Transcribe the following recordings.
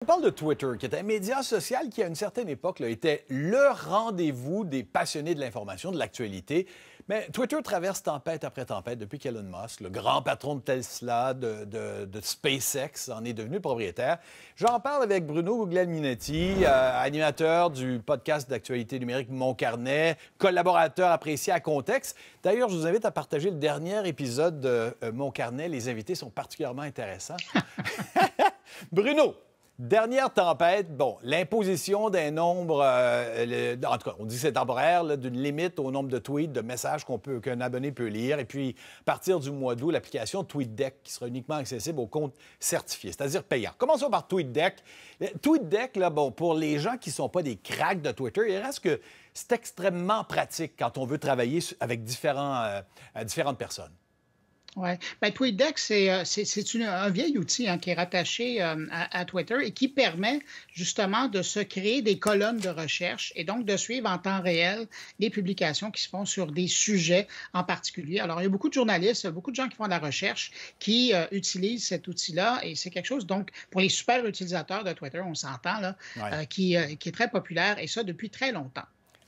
On parle de Twitter, qui est un média social qui, à une certaine époque, là, était le rendez-vous des passionnés de l'information, de l'actualité. Mais Twitter traverse tempête après tempête depuis qu'Elon Musk, le grand patron de Tesla, de SpaceX, en est devenu le propriétaire. J'en parle avec Bruno Guglielminetti, animateur du podcast d'actualité numérique Mon Carnet, collaborateur apprécié à Contexte. D'ailleurs, je vous invite à partager le dernier épisode de Mon Carnet. Les invités sont particulièrement intéressants. Bruno! Dernière tempête, bon, l'imposition d'un nombre, en tout cas, on dit que c'est temporaire, d'une limite au nombre de tweets, de messages qu'un abonné peut lire. Et puis, à partir du mois d'août, l'application TweetDeck qui sera uniquement accessible aux comptes certifiés, c'est-à-dire payants. Commençons par TweetDeck. TweetDeck, là, bon, pour les gens qui ne sont pas des cracks de Twitter, il reste que c'est extrêmement pratique quand on veut travailler avec différentes personnes. Oui. Bien, TweetDeck, c'est un vieil outil qui est rattaché à Twitter et qui permet justement de se créer des colonnes de recherche et donc de suivre en temps réel les publications qui se font sur des sujets en particulier. Alors, il y a beaucoup de journalistes, beaucoup de gens qui font de la recherche qui utilisent cet outil-là et c'est quelque chose, donc, pour les super utilisateurs de Twitter, on s'entend, là, Ouais. qui est très populaire et ça depuis très longtemps.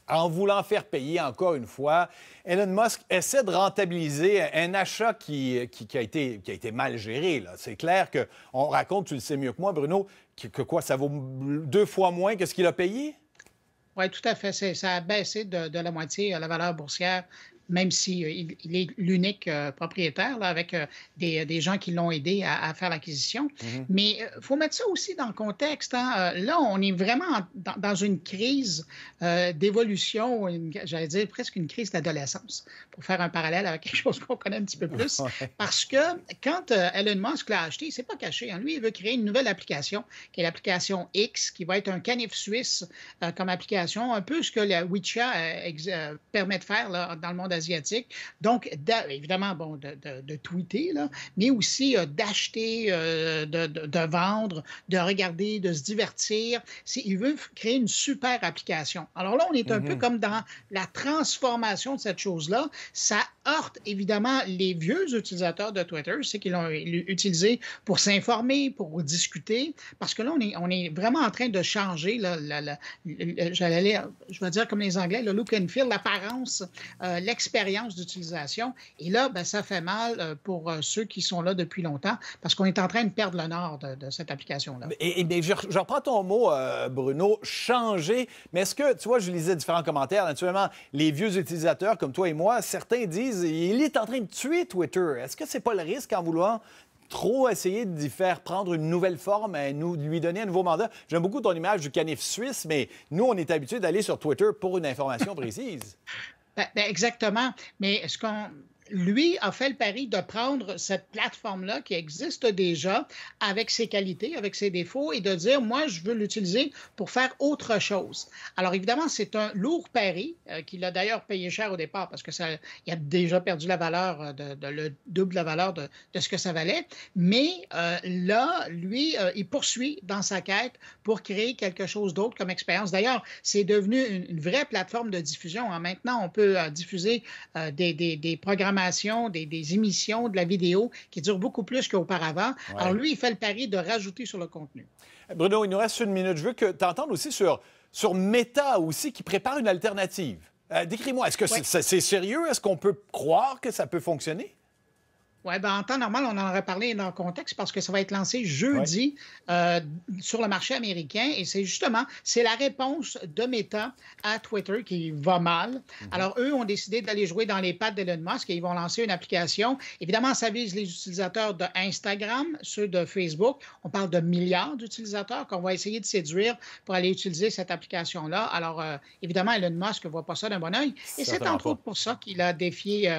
En voulant faire payer encore une fois, Elon Musk essaie de rentabiliser un achat qui a été mal géré. C'est clair qu'on raconte, tu le sais mieux que moi, Bruno, que quoi, ça vaut 2 fois moins que ce qu'il a payé? Oui, tout à fait. Ça a baissé de la moitié la valeur boursière, même s'il il est l'unique propriétaire, là, avec des gens qui l'ont aidé à faire l'acquisition. Mais il faut mettre ça aussi dans le contexte. Là, on est vraiment dans une crise d'évolution, j'allais dire presque une crise d'adolescence, pour faire un parallèle avec quelque chose qu'on connaît un petit peu plus. Ouais. Parce que quand Elon Musk l'a acheté, il s'est pas caché. Lui, il veut créer une nouvelle application, qui est l'application X, qui va être un canif suisse comme application, un peu ce que le WeChat permet de faire là, dans le monde asiatique. Donc, évidemment, bon, de tweeter, là, mais aussi d'acheter, de vendre, de regarder, de se divertir. Il veut créer une super application. Alors là, on est un peu comme dans la transformation de cette chose-là. Ça heurte évidemment les vieux utilisateurs de Twitter, c'est qu'ils l'ont utilisé pour s'informer, pour discuter, parce que là, on est vraiment en train de changer, là, je vais dire comme les Anglais, le look and feel, l'apparence, l'expérience d'utilisation. Et là, ben, ça fait mal pour ceux qui sont là depuis longtemps, parce qu'on est en train de perdre le nord de cette application-là. Mais je reprends ton mot, Bruno, changer. Mais est-ce que, tu vois, je lisais différents commentaires. Naturellement, les vieux utilisateurs comme toi et moi, certains disent il est en train de tuer Twitter. Est-ce que c'est pas le risque en voulant trop essayer d'y faire prendre une nouvelle forme, lui donner un nouveau mandat? J'aime beaucoup ton image du canif suisse, mais nous, on est habitués d'aller sur Twitter pour une information précise. Ben, exactement. Mais lui a fait le pari de prendre cette plateforme-là qui existe déjà avec ses qualités, avec ses défauts et de dire, moi, je veux l'utiliser pour faire autre chose. Alors, évidemment, c'est un lourd pari qu'il a d'ailleurs payé cher au départ parce que il a déjà perdu la valeur, le double la valeur de ce que ça valait. Mais là, lui, il poursuit dans sa quête pour créer quelque chose d'autre comme expérience. D'ailleurs, c'est devenu une vraie plateforme de diffusion. Maintenant, on peut diffuser des programmations, des émissions, de la vidéo qui durent beaucoup plus qu'auparavant. Ouais. Alors lui, il fait le pari de rajouter sur le contenu. Bruno, il nous reste 1 minute. Je veux que tu entendes aussi sur Meta aussi, qui prépare une alternative. Décris-moi, est-ce que c'est sérieux? Est-ce qu'on peut croire que ça peut fonctionner? Oui, bien, en temps normal, on en aurait parlé dans le contexte parce que ça va être lancé jeudi sur le marché américain et c'est la réponse de Meta à Twitter qui va mal. Alors, eux ont décidé d'aller jouer dans les pattes d'Elon Musk et ils vont lancer une application. Évidemment, ça vise les utilisateurs de Instagram, ceux de Facebook. On parle de milliards d'utilisateurs qu'on va essayer de séduire pour aller utiliser cette application-là. Alors, évidemment, Elon Musk ne voit pas ça d'un bon oeil. Et c'est entre autres pour ça qu'il a défié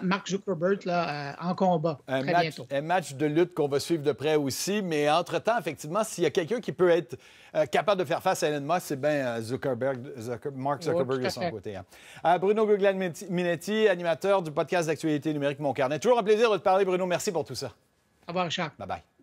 Mark Zuckerberg là, en combat très bientôt. Un match de lutte qu'on va suivre de près aussi, mais entre-temps, effectivement, s'il y a quelqu'un qui peut être capable de faire face à Elon Musk, c'est bien Mark Zuckerberg de son côté. Bruno Guglielminetti, animateur du podcast d'actualité numérique Mon Carnet. Toujours un plaisir de te parler, Bruno. Merci pour tout ça. Au revoir, Richard. Bye-bye.